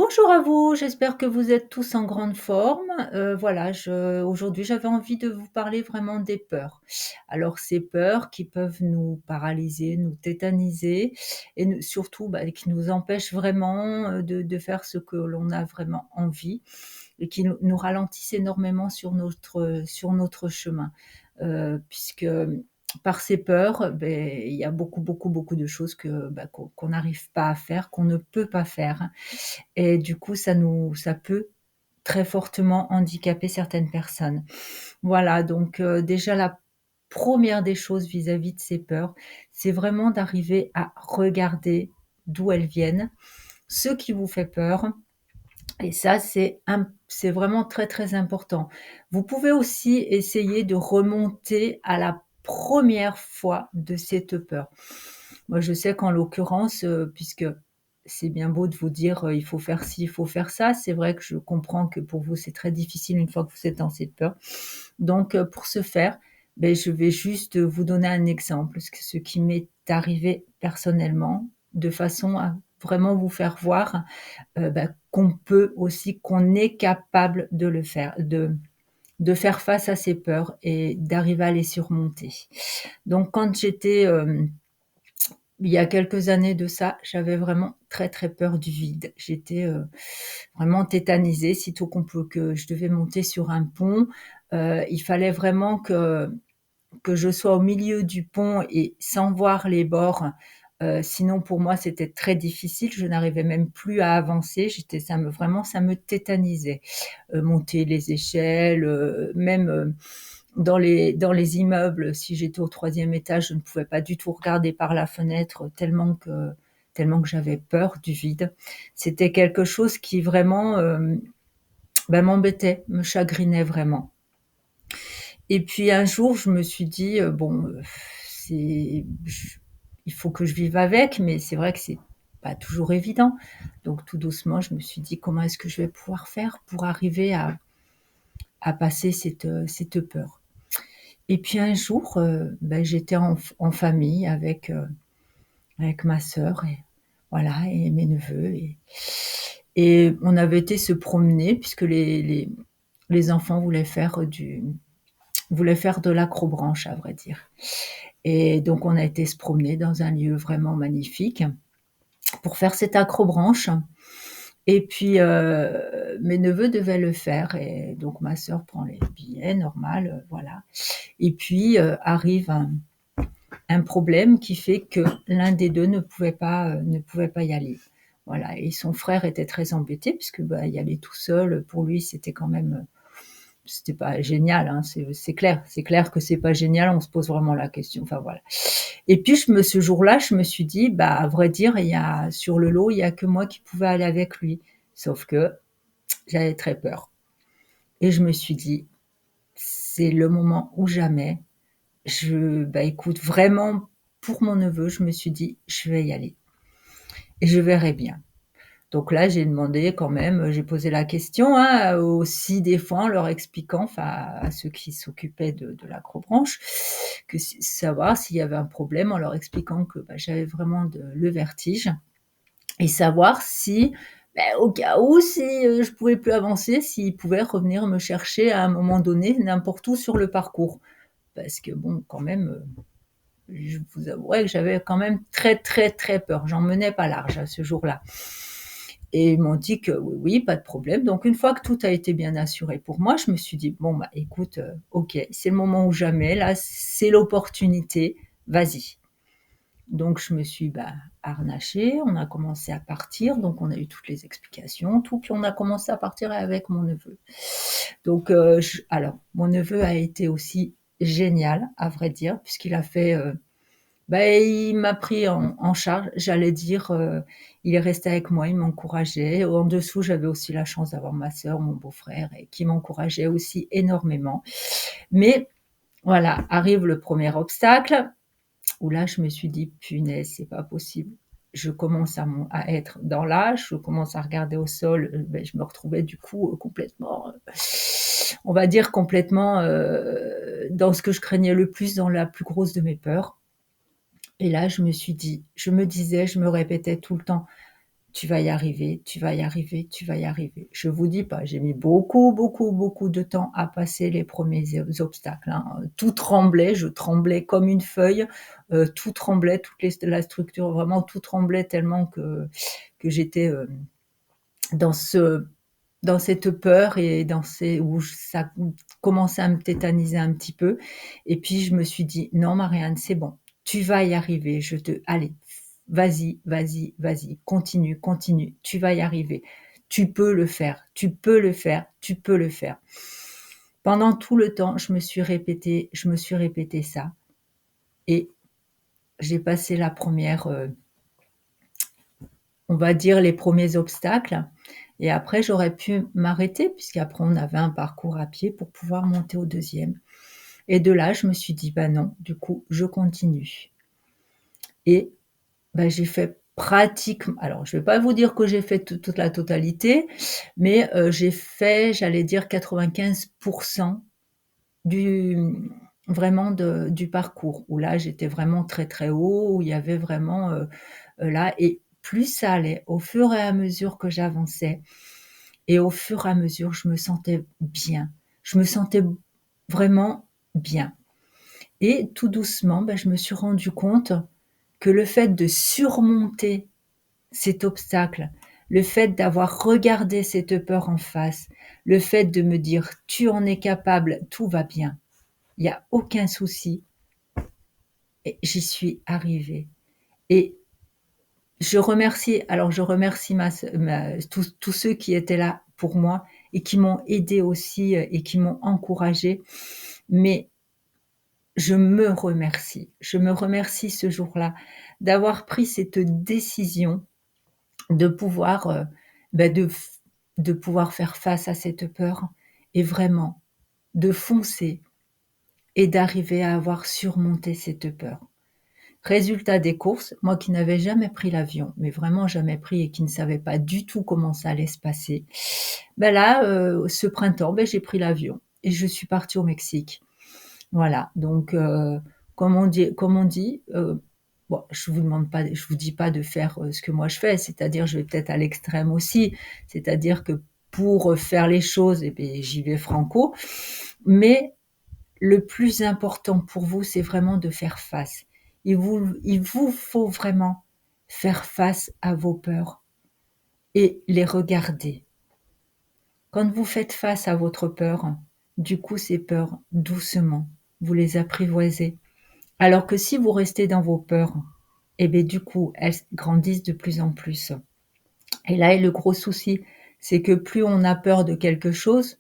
Bonjour à vous, j'espère que vous êtes tous en grande forme. Voilà, aujourd'hui, j'avais envie de vous parler vraiment des peurs. Alors ces peurs qui peuvent nous paralyser, nous tétaniser et surtout, qui nous empêchent vraiment, de faire ce que l'on a vraiment envie et qui nous ralentissent énormément sur notre chemin. Puisque, par ces peurs, il y a beaucoup, beaucoup, beaucoup de choses qu'on n'arrive pas à faire, qu'on ne peut pas faire. Et du coup, ça peut très fortement handicaper certaines personnes. Voilà, donc déjà la première des choses vis-à-vis de ces peurs, c'est vraiment d'arriver à regarder d'où elles viennent, ce qui vous fait peur et ça, c'est vraiment très, très important. Vous pouvez aussi essayer de remonter à la première fois de cette peur. Moi, je sais qu'en l'occurrence, puisque c'est bien beau de vous dire, «Il faut faire ci, il faut faire ça», c'est vrai que je comprends que pour vous, c'est très difficile une fois que vous êtes dans cette peur. Donc pour ce faire, je vais juste vous donner un exemple, ce qui m'est arrivé personnellement, de façon à vraiment vous faire voir qu'on est capable de le faire, de faire face à ses peurs et d'arriver à les surmonter. Donc quand il y a quelques années de ça, j'avais vraiment très, très peur du vide. J'étais, vraiment tétanisée, sitôt que je devais monter sur un pont, il fallait vraiment que je sois au milieu du pont et sans voir les bords, sinon pour moi c'était très difficile, je n'arrivais même plus à avancer, ça me tétanisait. Monter les échelles, même, dans les immeubles, si j'étais au troisième étage, je ne pouvais pas du tout regarder par la fenêtre tellement que j'avais peur du vide. C'était quelque chose qui vraiment, m'embêtait, me chagrinait vraiment. Et puis un jour, je me suis dit, «Bon, c'est j il faut que je vive avec», mais c'est vrai que c'est pas toujours évident. Donc tout doucement, je me suis dit: «Comment est-ce que je vais pouvoir faire pour arriver à passer cette peur?» Et puis un jour, j'étais en famille avec ma sœur et voilà et mes neveux et on avait été se promener puisque les enfants voulaient faire de l'acrobranche, à vrai dire. Et donc on a été se promener dans un lieu vraiment magnifique pour faire cette accrobranche et puis, mes neveux devaient le faire et donc ma sœur prend les billets, normal, voilà et puis, arrive un problème qui fait que l'un des 2 ne pouvait pas y aller. Voilà et son frère était très embêté puisque, y aller tout seul, pour lui, c'était pas génial, hein, c'est clair que c'est pas génial, on se pose vraiment la question, enfin voilà. Et puis ce jour-là, je me suis dit: «Bah, à vrai dire, sur le lot, il y a que moi qui pouvais aller avec lui». Sauf que j'avais très peur et je me suis dit: «C'est le moment ou jamais». Écoute, vraiment, pour mon neveu, je me suis dit: «Je vais y aller et je verrai bien». Donc là, j'ai demandé quand même, j'ai posé la question, hein, aux 6 des fois en leur expliquant, enfin à ceux qui s'occupaient de l'acrobranche, savoir s'il y avait un problème en leur expliquant que, j'avais vraiment le vertige et savoir si, au cas où, si, je pouvais plus avancer, s'ils pouvaient revenir me chercher à un moment donné, n'importe où sur le parcours. Parce que bon, quand même, je vous avouerai que j'avais quand même très, très, très peur. J'en menais pas large à ce jour-là. Et ils m'ont dit que oui, oui, pas de problème. Donc une fois que tout a été bien assuré pour moi, je me suis dit: «Bon, écoute, OK, c'est le moment ou jamais, là, c'est l'opportunité, vas-y». Donc je me suis, harnachée, on a commencé à partir, donc on a eu toutes les explications, tout, puis on a commencé à partir avec mon neveu. Donc mon neveu a été aussi génial, à vrai dire, puisqu'il a fait, il m'a pris en charge, j'allais dire, il est resté avec moi, il m'encourageait. En dessous, j'avais aussi la chance d'avoir ma sœur, mon beau-frère et qui m'encourageaient aussi énormément. Mais voilà, arrive le premier obstacle où là, je me suis dit: «Punaise, c'est pas possible». Je commence à être dans l'âge, je commence à regarder au sol, je me retrouvais du coup, complètement, on va dire complètement, dans ce que je craignais le plus, dans la plus grosse de mes peurs. Et là, je me disais, je me répétais tout le temps: tu vas y arriver, tu vas y arriver, tu vas y arriver. Je vous dis pas, j'ai mis beaucoup, beaucoup, beaucoup de temps à passer les premiers obstacles, hein. Tout tremblait, je tremblais comme une feuille, tout tremblait, la structure, vraiment tout tremblait tellement que j'étais, dans ce dans cette peur et dans ces où ça commençait à me tétaniser un petit peu et puis je me suis dit: «Non Marianne, c'est bon, tu vas y arriver, allez, vas-y, vas-y, vas-y, continue, continue, tu vas y arriver. Tu peux le faire, tu peux le faire, tu peux le faire». Pendant tout le temps, je me suis répété ça et j'ai passé la première, on va dire les premiers obstacles et après j'aurais pu m'arrêter puisqu'après on avait un parcours à pied pour pouvoir monter au deuxième. Et de là, je me suis dit: «Bah non, du coup, je continue» et bah, j'ai fait alors je vais pas vous dire que j'ai fait toute la totalité, mais j'ai fait, j'allais dire 95 du vraiment du parcours où là, j'étais vraiment très, très haut, où il y avait vraiment, là et plus ça allait, au fur et à mesure que j'avançais et au fur et à mesure, je me sentais bien. Je me sentais vraiment bien et tout doucement, bah, je me suis rendu compte que le fait de surmonter cet obstacle, le fait d'avoir regardé cette peur en face, le fait de me dire: «Tu en es capable, tout va bien, il y a aucun souci» et j'y suis arrivée et je remercie tous ceux qui étaient là pour moi et qui m'ont aidée aussi, et qui m'ont encouragée, mais je me remercie. Je me remercie ce jour-là d'avoir pris cette décision de pouvoir, bah, de pouvoir faire face à cette peur et vraiment de foncer et d'arriver à avoir surmonté cette peur. Résultat des courses, moi qui n'avais jamais pris l'avion, mais vraiment jamais pris et qui ne savais pas du tout comment ça allait se passer, bah, là, ce printemps, beh, j'ai pris l'avion et je suis partie au Mexique. Voilà, donc comme on dit, bon, je vous dis pas de faire, ce que moi je fais, c'est-à-dire je vais peut-être à l'extrême aussi, c'est-à-dire que pour, faire les choses et beh, j'y vais franco, mais le plus important pour vous, c'est vraiment de faire face. Il vous faut vraiment faire face à vos peurs et les regarder. Quand vous faites face à votre peur, du coup, ces peurs, doucement, vous les apprivoisez. Alors que si vous restez dans vos peurs, et beh, du coup, elles grandissent de plus en plus. Et là est le gros souci, c'est que plus on a peur de quelque chose,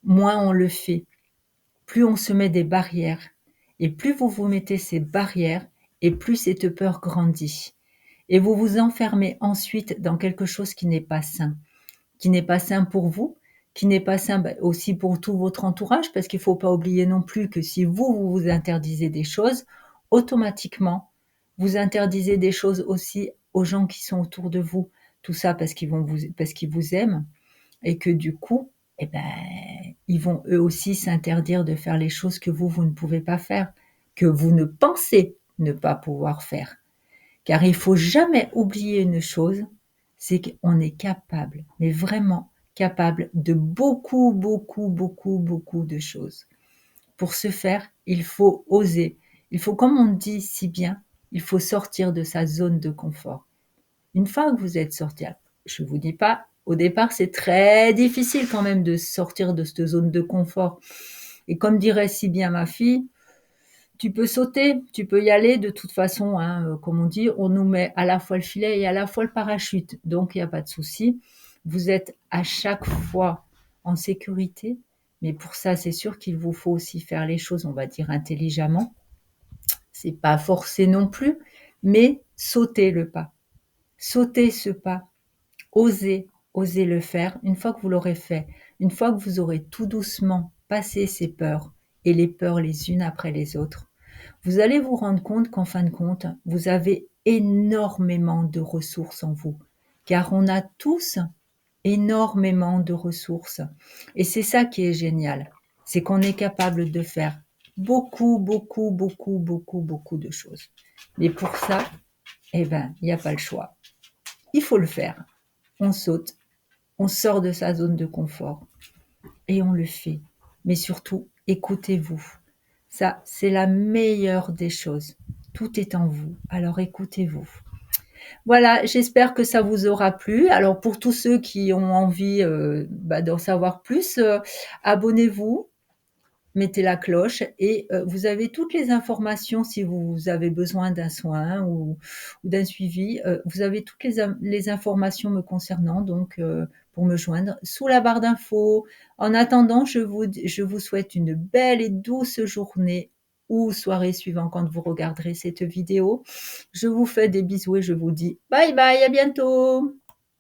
moins on le fait. Plus on se met des barrières et plus vous vous mettez ces barrières et plus cette peur grandit. Et vous vous enfermez ensuite dans quelque chose qui n'est pas sain pour vous, qui n'est pas sain, bah, aussi pour tout votre entourage, parce qu'il faut pas oublier non plus que si vous vous interdisez des choses, automatiquement, vous interdisez des choses aussi aux gens qui sont autour de vous. Tout ça parce qu'ils vous aiment et que du coup, eh ben, ils vont eux aussi s'interdire de faire les choses que vous ne pouvez pas faire, que vous ne pensez ne pas pouvoir faire. Car il faut jamais oublier une chose, c'est qu'on est capable, mais vraiment capable de beaucoup, beaucoup, beaucoup, beaucoup de choses. Pour ce faire, il faut oser. Il faut, comme on dit si bien, il faut sortir de sa zone de confort. Une fois que vous êtes sorti, je vous dis pas, au départ, c'est très difficile quand même de sortir de cette zone de confort. Et comme dirait si bien ma fille, tu peux sauter, tu peux y aller de toute façon, hein, comme on dit, on nous met à la fois le filet et à la fois le parachute, donc il y a pas de souci. Vous êtes à chaque fois en sécurité, mais pour ça, c'est sûr qu'il vous faut aussi faire les choses, on va dire intelligemment. C'est pas forcé non plus, mais sautez le pas. Sautez ce pas, osez le faire. Une fois que vous l'aurez fait, une fois que vous aurez tout doucement passé ces peurs et les peurs les unes après les autres, vous allez vous rendre compte qu'en fin de compte, vous avez énormément de ressources en vous, car on a tous énormément de ressources. Et c'est ça qui est génial, c'est qu'on est capable de faire beaucoup, beaucoup, beaucoup, beaucoup, beaucoup de choses. Mais pour ça, eh ben, il n'y a pas le choix. il faut le faire. On saute, on sort de sa zone de confort et on le fait. Mais surtout, écoutez-vous. Ça, c'est la meilleure des choses. Tout est en vous, alors écoutez-vous. Voilà, j'espère que ça vous aura plu. Alors pour tous ceux qui ont envie, d'en savoir plus, abonnez-vous, mettez la cloche et vous avez toutes les informations si vous avez besoin d'un soin ou d'un suivi, vous avez toutes les informations me concernant donc pour me joindre sous la barre d'infos. En attendant, je vous souhaite une belle et douce journée ou soirée suivant quand vous regarderez cette vidéo. Je vous fais des bisous et je vous dis bye bye, à bientôt!